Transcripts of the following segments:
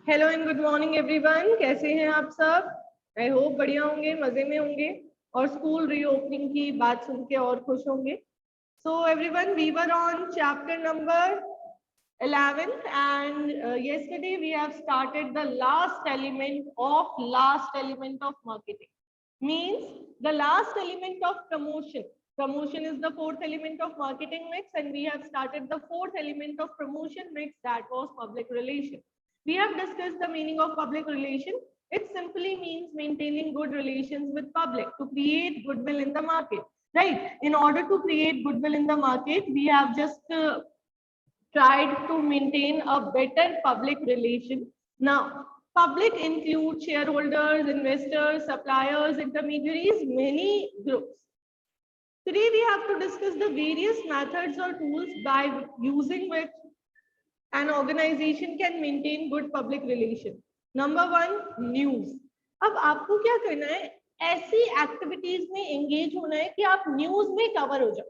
Hello and good morning everyone, कैसे हैं आप सब? आई होप बढ़िया होंगे, मजे में होंगे और स्कूल रीओपनिंग की बात सुन के और खुश होंगे। So everyone, we were on chapter number 11th and yesterday we have started the last element of marketing, means the last element of promotion. Promotion is the fourth element of marketing mix, and we have started the fourth element of promotion mix, that was public relation. We have discussed the meaning of public relation. It simply means maintaining good relations with public to create goodwill in the market, right? In order to create goodwill in the market, we have just tried to maintain a better public relation. Now, public includes shareholders, investors, suppliers, intermediaries, many groups. Today, we have to discuss the various methods or tools by using which an organization can maintain good public relation. Number one, news. अब आपको क्या करना है? ऐसी activities में engage होना है कि आप न्यूज में कवर हो जाओ।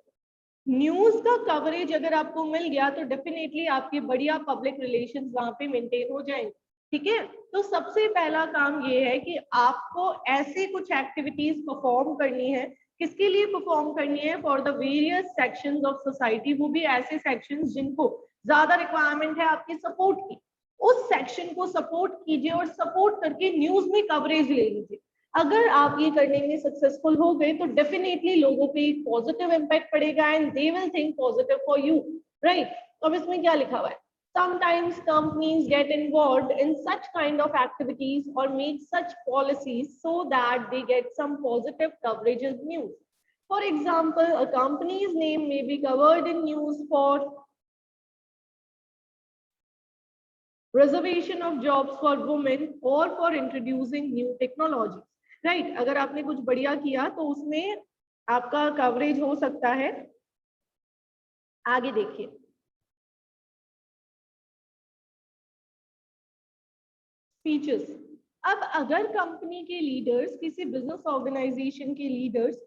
न्यूज का कवरेज अगर आपको मिल गया तो डेफिनेटली आपके बढ़िया पब्लिक रिलेशंस वहां पे मेंटेन हो जाएंगे। ठीक है, तो सबसे पहला काम ये है कि आपको ऐसे कुछ एक्टिविटीज परफॉर्म करनी है। किसके लिए परफॉर्म करनी है? For the various sections of society, वो भी ऐसे सेक्शंस जिनको ज्यादा रिक्वायरमेंट है आपकी सपोर्ट की, उस सेक्शन को सपोर्ट कीजिए और सपोर्ट करके न्यूज में कवरेज ले लीजिए। अगर आप ये करने में सक्सेसफुल हो गए तो डेफिनेटली लोगों पे एक पॉजिटिव इम्पैक्ट पड़ेगा and they will think positive for you, right? अब इसमें क्या लिखा हुआ है? Sometimes companies get involved in such kind of activities or make such policies so that they get some positive coverage in news. For example, a company's name may be covered in news for reservation of jobs for women or for introducing new technologies. Right, अगर आपने कुछ बढ़िया किया तो उसमें आपका coverage हो सकता है। आगे देखिए, स्पीचेस। अब अगर कंपनी के लीडर्स, किसी बिजनेस ऑर्गेनाइजेशन के लीडर्स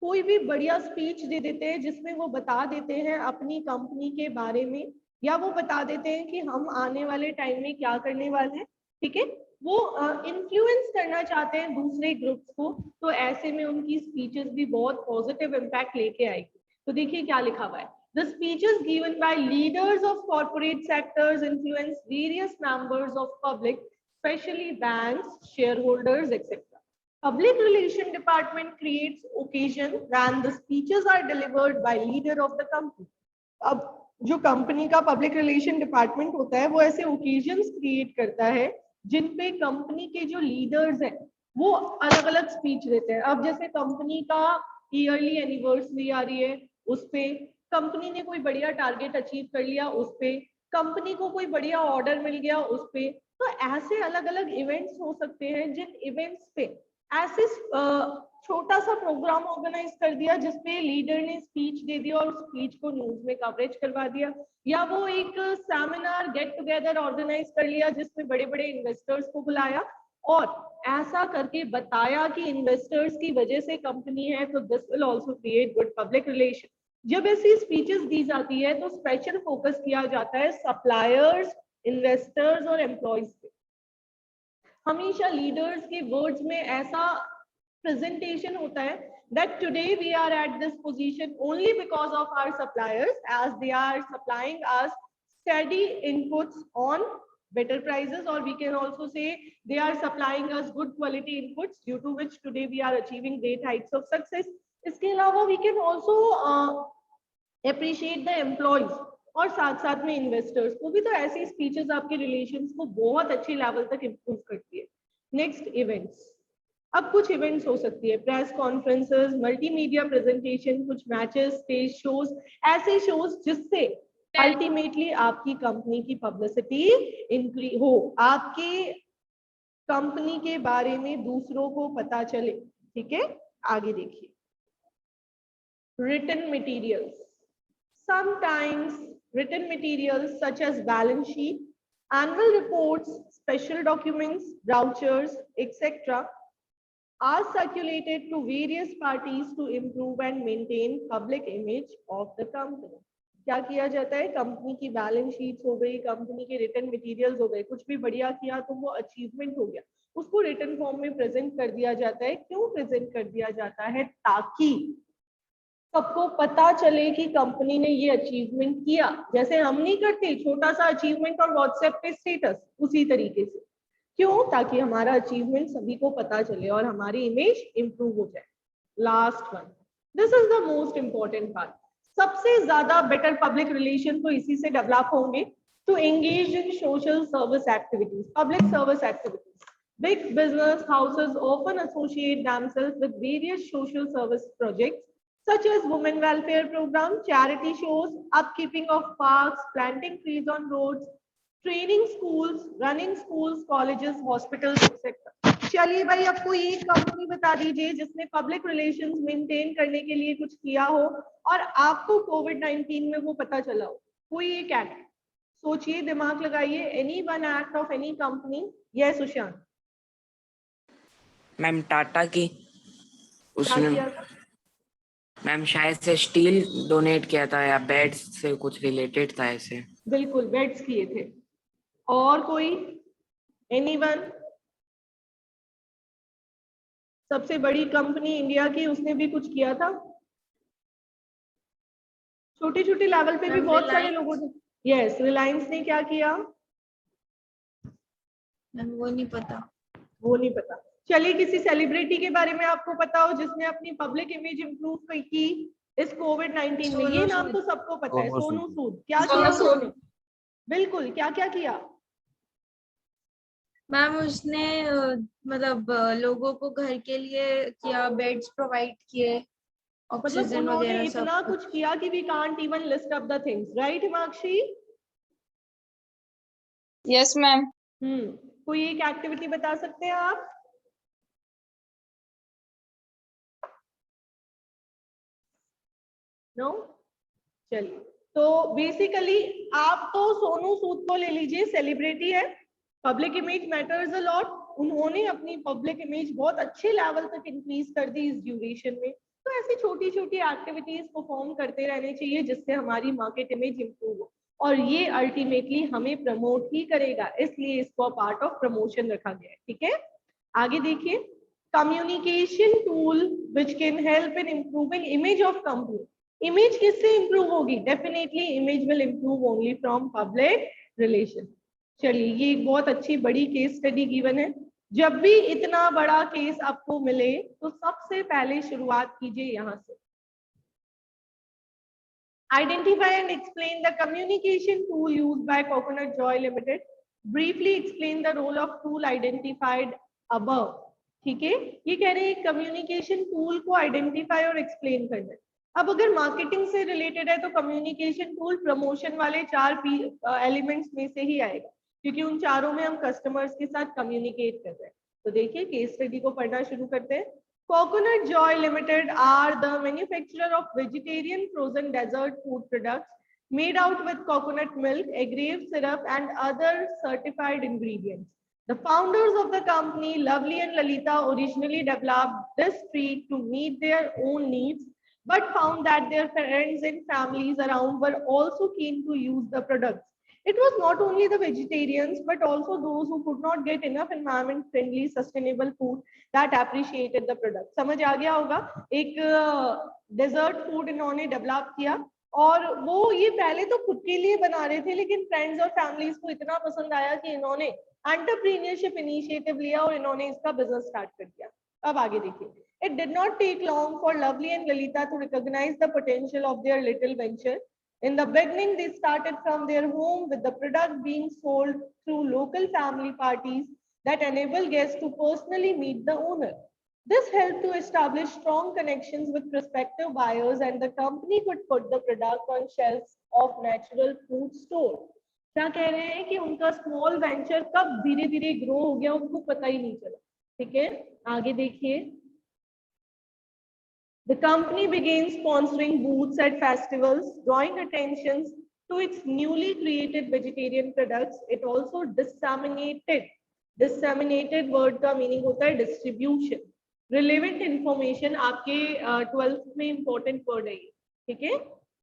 कोई भी बढ़िया स्पीच दे देते हैं जिसमें वो बता देते हैं अपनी कंपनी के बारे में, या वो बता देते हैं कि हम आने वाले टाइम में क्या करने वाले हैं, ठीक है, वो इन्फ्लुएंस करना चाहते हैं दूसरे ग्रुप्स को, तो ऐसे में उनकी स्पीचेस भी बहुत पॉजिटिव इम्पैक्ट लेके आएगी। तो देखिए क्या लिखा हुआ है? The speeches given by leaders of corporate sectors influence various members of public, especially banks, shareholders, etc. Public relation department creates occasion when the speeches are delivered by leader of the company. अब जो company का public relation department होता है वो ऐसे occasions create करता है जिन पे कंपनी के जो लीडर्स हैं वो अलग अलग स्पीच देते हैं। अब जैसे कंपनी का ईयरली एनिवर्सरी आ रही है, उस पे कंपनी ने कोई बढ़िया टारगेट अचीव कर लिया, उस पे कंपनी को कोई बढ़िया ऑर्डर मिल गया, उस पे, तो ऐसे अलग अलग इवेंट्स हो सकते हैं जिन इवेंट्स पे ऐसे छोटा सा प्रोग्राम ऑर्गेनाइज कर दिया जिसपे लीडर ने स्पीच दे दिया और उस स्पीच को न्यूज में कवरेज करवा दिया, या वो एक सेमिनार गेट टुगेदर ऑर्गेनाइज कर लिया जिसमें बड़े बड़े इन्वेस्टर्स को बुलाया और ऐसा करके बताया कि इन्वेस्टर्स की वजह से कंपनी है, तो this will also create good public relation. जब ऐसी स्पीचेस दी जाती है तो स्पेशल फोकस किया जाता है सप्लायर्स, इन्वेस्टर्स और एम्प्लॉयज पे। हमेशा लीडर्स के वर्ड्स में ऐसा प्रेजेंटेशन होता है that today we are at this position only because of our suppliers, as they are supplying us steady inputs on better prices, or we can also say they are supplying us good quality inputs due to which today we are achieving great heights of success. इसके अलावा we can also appreciate the employees और साथ साथ में investors को भी। तो ऐसी स्पीचेस आपके रिलेशंस को बहुत अच्छे लेवल तक इंप्रूव करती है। Next, events. अब कुछ इवेंट्स हो सकती है प्रेस कॉन्फ्रेंसेस, मल्टीमीडिया प्रेजेंटेशन, कुछ मैचेस, स्टेज शोज, ऐसे शोज जिससे अल्टीमेटली आपकी कंपनी की पब्लिसिटी इंक्रीज हो, आपके कंपनी के बारे में दूसरों को पता चले। ठीक है, आगे देखिए, written materials. Sometimes written materials such as balance sheet, annual reports, special documents, vouchers, etc. are circulated to various parties to improve and maintain public image of the company. क्या किया जाता है, कंपनी की बैलेंस शीट्स हो गई, company के return materials हो गए, कुछ भी बढ़िया किया तो वो अचीवमेंट हो गया, उसको रिटर्न फॉर्म में प्रेजेंट कर दिया जाता है। क्यों प्रेजेंट कर दिया जाता है? ताकि सबको पता चले कि कंपनी ने ये अचीवमेंट किया। जैसे हम नहीं करते छोटा सा अचीवमेंट और व्हाट्सएप पे स्टेटस, उसी तरीके से। क्यों? ताकि हमारा अचीवमेंट सभी को पता चले और हमारी इमेज इंप्रूव हो जाए। Last one, this is the most important part. सबसे ज्यादा बेटर पब्लिक रिलेशन तो इसी से डेवलप होंगे। To engage in social service activities, public service activities. Big business houses often associate themselves with various social service projects such as women welfare programs, charity shows, upkeeping of parks, planting trees on roads, training schools, running schools, colleges, hospitals, etc. चलिए भाई, अब कोई एक company बता दीजिए जिसने public relations maintain करने के लिए कुछ किया हो और आपको कोविड-19 में वो पता चला हो। कोई एक एक्ट सोचिए, दिमाग लगाइए। Any one act of any company. Yes Sushant. Ma'am Tata की, क्या उसने किया था? मैम शायद से स्टील डोनेट किया था या बेड्स से कुछ रिलेटेड था ऐसे। बिल्कुल बेड्स किए थे। और कोई? एनीवन? सबसे बड़ी कंपनी इंडिया की, उसने भी कुछ किया था। छोटे छोटे लेवल पे भी बहुत सारे लोगों ने। यस, रिलायंस ने क्या किया? वो नहीं पता। वो नहीं पता। चलिए, किसी सेलिब्रिटी के बारे में आपको पता हो जिसने अपनी पब्लिक इमेज इंप्रूव की इस कोविड-19 में। ये नाम तो सबको पता है, सोनू सूद। क्या किया उन्होंने? बिल्कुल, क्या क्या किया? मैम उसने मतलब लोगों को घर के लिए किया, बेड्स प्रोवाइड किए, मतलब ऑक्सीजन उन्होंने वगैरह इतना सब कुछ किया कि we can't even list up the things, right Himanshi? Yes ma'am. कोई एक एक्टिविटी बता सकते हैं आप? नो? चलिए, तो बेसिकली आप तो सोनू सूद को ले लीजिए, सेलिब्रिटी है, public image matters a lot. उन्होंने अपनी पब्लिक इमेज बहुत अच्छे लेवल तक इंक्रीज कर दी इस ड्यूरेशन में। तो ऐसी छोटी छोटी एक्टिविटीज परफॉर्म करते रहने चाहिए जिससे हमारी मार्केट इमेज इंप्रूव हो, और ये अल्टीमेटली हमें प्रमोट ही करेगा, इसलिए इसको पार्ट ऑफ प्रमोशन रखा गया है। ठीक है, आगे देखिए। Communication tool which can help in improving image of company. Image किससे इंप्रूव होगी? Definitely image will improve only from public relation. चलिए, ये एक बहुत अच्छी बड़ी केस स्टडी गिवन है। जब भी इतना बड़ा केस आपको मिले तो सबसे पहले शुरुआत कीजिए यहां से। Identify and explain the communication tool used by Coconut Joy Limited. Briefly explain the role of tool identified above. ठीक है, ये कह रहे हैं कम्युनिकेशन टूल को आइडेंटिफाई और एक्सप्लेन करना है। अब अगर मार्केटिंग से रिलेटेड है तो कम्युनिकेशन टूल प्रमोशन वाले 4 एलिमेंट्स में से ही आएगा, क्योंकि उन चारों में हम कस्टमर्स के साथ कम्युनिकेट कर रहे हैं। तो देखिए, केस स्टडी को पढ़ना शुरू करते हैं। Coconut Joy Limited are the manufacturer of vegetarian frozen dessert food products made out with coconut milk, agave syrup, and other certified ingredients. The founders of the company, Lovely and Lalita, originally developed this treat to meet their own needs, but found that their friends and families around were also keen to use the products. It was not only the vegetarians, but also those who could not get enough environment-friendly, sustainable food that appreciated the product. समझ आ गया होगा? एक desert food इन्होंने develop किया, और वो ये पहले तो खुद के लिए बना रहे थे, लेकिन फ्रेंड्स और फैमिलीज को इतना पसंद आया कि इन्होंने एंटरप्रेन्योरशिप इनिशिएटिव लिया और इन्होंने इसका बिजनेस स्टार्ट कर दिया। अब आगे देखिए। It did not take long for Lovely and Lalita to recognize the potential of their little venture. In the beginning, they started from their home, with the product being sold through local family parties that enable guests to personally meet the owner. This helped to establish strong connections with prospective buyers, and the company could put the product on shelves of natural food store. क्या कह रहे हैं कि उनका small venture कब धीरे धीरे grow हो गया उनको पता ही नहीं चला। ठीक है, आगे देखिए। The company began sponsoring booths at festivals, drawing attention to its newly created vegetarian products. It also disseminated word का meaning होता है distribution, relevant information। आपके 12th में important word है ये। ठीक है,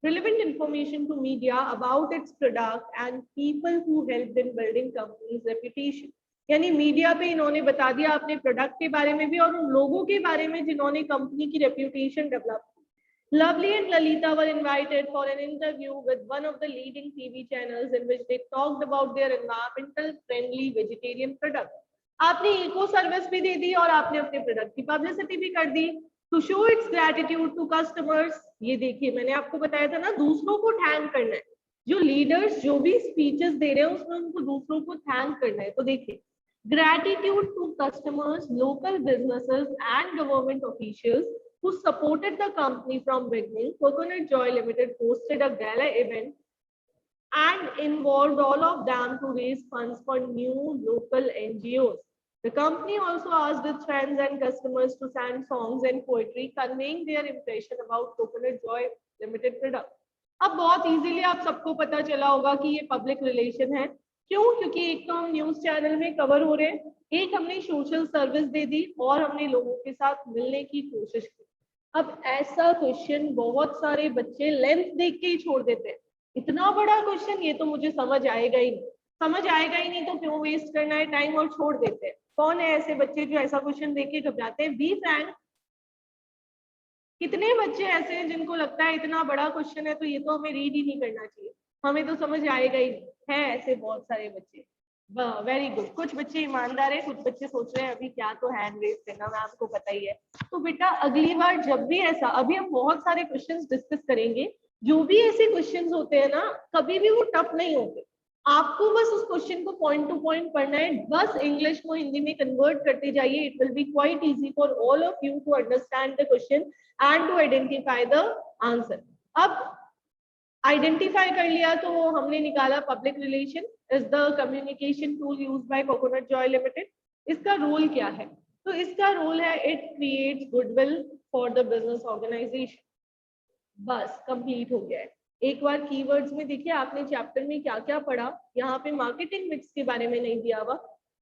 relevant information to media about its product and people who helped in building company's reputation. यानी मीडिया पे इन्होंने बता दिया अपने प्रोडक्ट के बारे में भी और उन लोगों के बारे में जिन्होंने कंपनी की रेप्यूटेशन डेवलप की। Lovely and Lalita were invited for an interview with one of the leading TV channels in which they talked about their environmental friendly vegetarian product. आपने इको सर्विस भी दे दी और आपने अपने प्रोडक्ट की publicity भी कर दी। To show its gratitude to customers, ये देखिए मैंने आपको बताया था ना, दूसरों को थैंक करना है। जो लीडर्स जो भी स्पीचेस दे रहे हैं उसमें उनको दूसरों को थैंक करना है। तो देखिए, gratitude to customers, local businesses and government officials who supported the company from beginning. Coconut Joy Limited hosted a gala event and involved all of them to raise funds for new local NGOs. The company also asked its friends and customers to send songs and poetry conveying their impression about Coconut Joy Limited product. अब बहुत easily आप सबको पता चला होगा कि ये public relation है। क्यों? क्योंकि एक तो हम न्यूज चैनल में कवर हो रहे हैं, एक हमने सोशल सर्विस दे दी और हमने लोगों के साथ मिलने की कोशिश की। अब ऐसा क्वेश्चन बहुत सारे बच्चे लेंथ देख के ही छोड़ देते हैं। इतना बड़ा क्वेश्चन, ये तो मुझे समझ आएगा ही नहीं, समझ आएगा ही नहीं तो क्यों वेस्ट करना है टाइम, और छोड़ देते हैं। कौन है ऐसे बच्चे जो ऐसा क्वेश्चन देख के घबराते हैं? Be frank. कितने बच्चे ऐसे हैं जिनको लगता है इतना बड़ा क्वेश्चन है तो ये तो हमें रीड ही नहीं करना चाहिए, हमें तो समझ आएगा ही नहीं? है ऐसे बहुत सारे बच्चे। Very good. कुछ बच्चे ईमानदार है, कुछ बच्चे सोच रहे हैं अभी क्या तो हैंड रेज करना, मैं आपको पता ही है। तो बेटा अगली बार जब भी ऐसा, अभी हम बहुत सारे क्वेश्चंस डिस्कस करेंगे, जो भी ऐसे क्वेश्चंस होते हैं ना, कभी भी वो टफ नहीं होते। आपको बस उस क्वेश्चन को पॉइंट टू पॉइंट पढ़ना है, बस इंग्लिश को हिंदी में कन्वर्ट करते जाइए। It will be quite easy for all of you to understand the question and to identify the answer. अब आइडेंटिफाई कर लिया तो हमने निकाला public relation is the communication tool used by coconut joy limited. इसका role क्या है? तो इसका रोल है it creates goodwill for the business organisation. बस कंप्लीट हो गया है। एक बार कीवर्ड्स में देखिए आपने चैप्टर में क्या क्या पढ़ा। यहाँ पे मार्केटिंग मिक्स के बारे में नहीं दिया हुआ,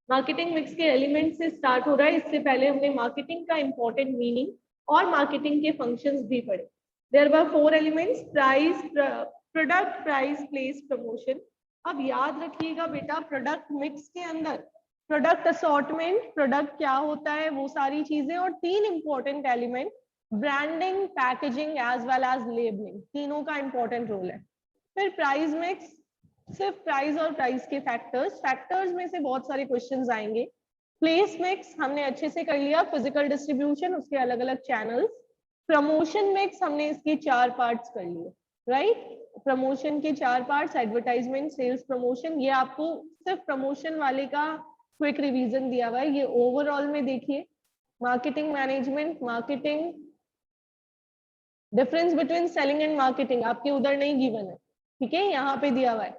मार्केटिंग मिक्स के एलिमेंट से स्टार्ट हो रहा है। इससे पहले हमने मार्केटिंग का इंपॉर्टेंट मीनिंग और मार्केटिंग के फंक्शंस भी पढ़े। There were 4 elements, price, product, price, place, promotion. अब याद रखिएगा बेटा, प्रोडक्ट मिक्स के अंदर प्रोडक्ट असॉर्टमेंट, प्रोडक्ट क्या होता है वो सारी चीजें, और 3 important element branding, packaging as well as labelling, तीनों का इंपॉर्टेंट रोल है। फिर प्राइस मिक्स, सिर्फ प्राइस और प्राइस के फैक्टर्स, फैक्टर्स में से बहुत सारे क्वेश्चंस आएंगे। प्लेस मिक्स हमने अच्छे से कर लिया, फिजिकल डिस्ट्रीब्यूशन, उसके अलग अलग चैनल्स। प्रमोशन मिक्स हमने इसके 4 पार्ट्स कर लिए, राइट? प्रमोशन के 4 पार्ट्स, एडवर्टाइजमेंट, सेल्स, प्रमोशन। ये आपको सिर्फ प्रमोशन वाले का क्विक रिवीजन दिया हुआ है। ये ओवरऑल में देखिए, marketing management, marketing, difference between selling and marketing आपके उधर नहीं गिवन है, ठीक है, यहाँ पे दिया हुआ है।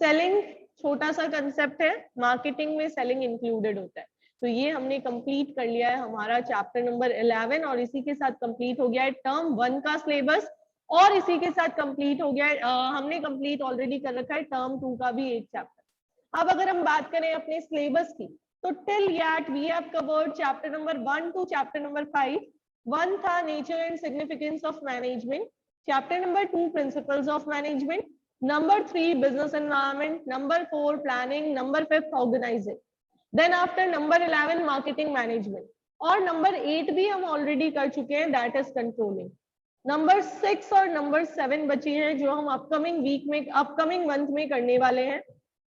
सेलिंग छोटा सा कंसेप्ट है, मार्केटिंग में सेलिंग इंक्लूडेड होता है। तो ये हमने कंप्लीट कर लिया है हमारा चैप्टर नंबर 11, और इसी के साथ कंप्लीट हो गया है टर्म 1 का सिलेबस, और इसी के साथ कंप्लीट हो गया है हमने कंप्लीट ऑलरेडी कर रखा है टर्म 2 का भी एक चैप्टर। अब अगर हम बात करें अपने सिलेबस की, तो till yet we have covered chapter number 1 to chapter number 5। 1 था nature and significance of management, chapter number 2 principles of management, number 3 business environment, number 4 planning, number 5 organising, then after number 11 marketing management, और number 8 भी हम already कर चुके हैं, that is controlling. Number 6 और number 7 बचे हैं जो हम अपकमिंग वीक में, अपकमिंग मंथ में करने वाले हैं।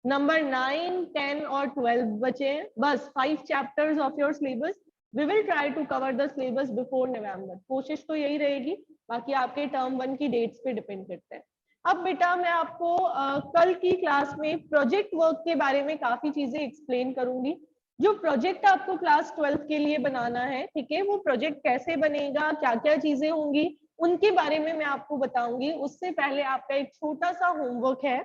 नंबर 9, 10 और 12 बचे हैं। बस 5 chapters of your syllabus. We will try to cover the syllabus before November, कोशिश तो यही रहेगी, बाकी आपके टर्म 1 की डेट्स पे डिपेंड करता है। अब बेटा मैं आपको कल की क्लास में प्रोजेक्ट वर्क के बारे में काफी चीजें एक्सप्लेन करूंगी। जो प्रोजेक्ट आपको क्लास 12 के लिए बनाना है, ठीक है, वो प्रोजेक्ट कैसे बनेगा, क्या क्या चीजें होंगी, उनके बारे में मैं आपको बताऊंगी। उससे पहले आपका एक छोटा सा होमवर्क है।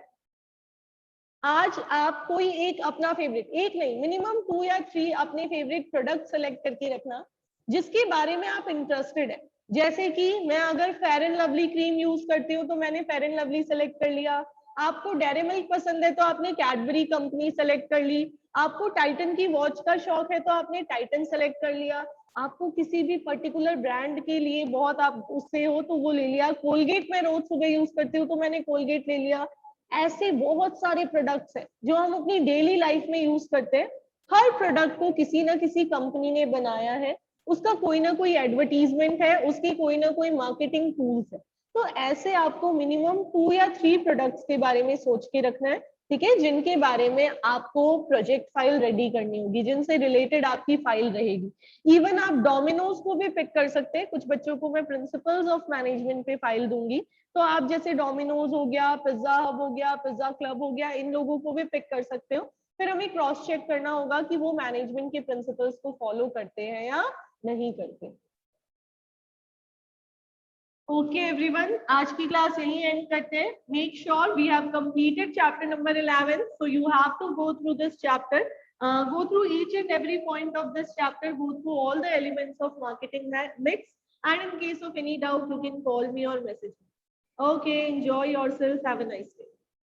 आज आप कोई एक अपना फेवरेट, एक नहीं मिनिमम 2 या 3 अपने फेवरेट प्रोडक्ट सेलेक्ट करके रखना जिसके बारे में आप इंटरेस्टेड है। जैसे कि मैं अगर fair and lovely cream use करती हूँ तो मैंने फेयर एंड लवली सेलेक्ट कर लिया, आपको डेयरी मिल्क पसंद है तो आपने कैडबरी कंपनी सेलेक्ट कर ली, आपको टाइटन की वॉच का शौक है तो आपने टाइटन सेलेक्ट कर लिया, आपको किसी भी पर्टिकुलर ब्रांड के लिए बहुत आप उससे हो तो वो ले लिया, कोलगेट में रोज सुबह यूज करती हूँ तो मैंने कोलगेट ले लिया। ऐसे बहुत सारे प्रोडक्ट्स हैं जो हम अपनी डेली लाइफ में यूज करते हैं। हर प्रोडक्ट को किसी ना किसी कंपनी ने बनाया है, उसका कोई ना कोई एडवर्टीजमेंट है, उसकी कोई ना कोई मार्केटिंग टूल्स है। तो ऐसे आपको मिनिमम 2 या 3 प्रोडक्ट्स के बारे में सोच के रखना है, ठीक है, जिनके बारे में आपको प्रोजेक्ट फाइल रेडी करनी होगी, जिनसे रिलेटेड आपकी फाइल रहेगी। इवन आप डोमिनोज को भी पिक कर सकते हैं, कुछ बच्चों को मैं प्रिंसिपल्स ऑफ मैनेजमेंट पे फाइल दूंगी, तो आप जैसे डोमिनोज हो गया, पिज्जा हब हो गया, पिज्जा क्लब हो गया, इन लोगों को भी पिक कर सकते हो। फिर हमें क्रॉस चेक करना होगा कि वो मैनेजमेंट के प्रिंसिपल्स को फॉलो करते हैं या नहीं करते। ओके एवरीवन, आज की क्लास यही एंड करते हैं। Make sure we have completed chapter number 11, so you have to go through this chapter, go through each and every point of this chapter, go through all the elements of marketing mix, and in case of any doubt you can call me or message me. Okay, enjoy yourself, have a nice day.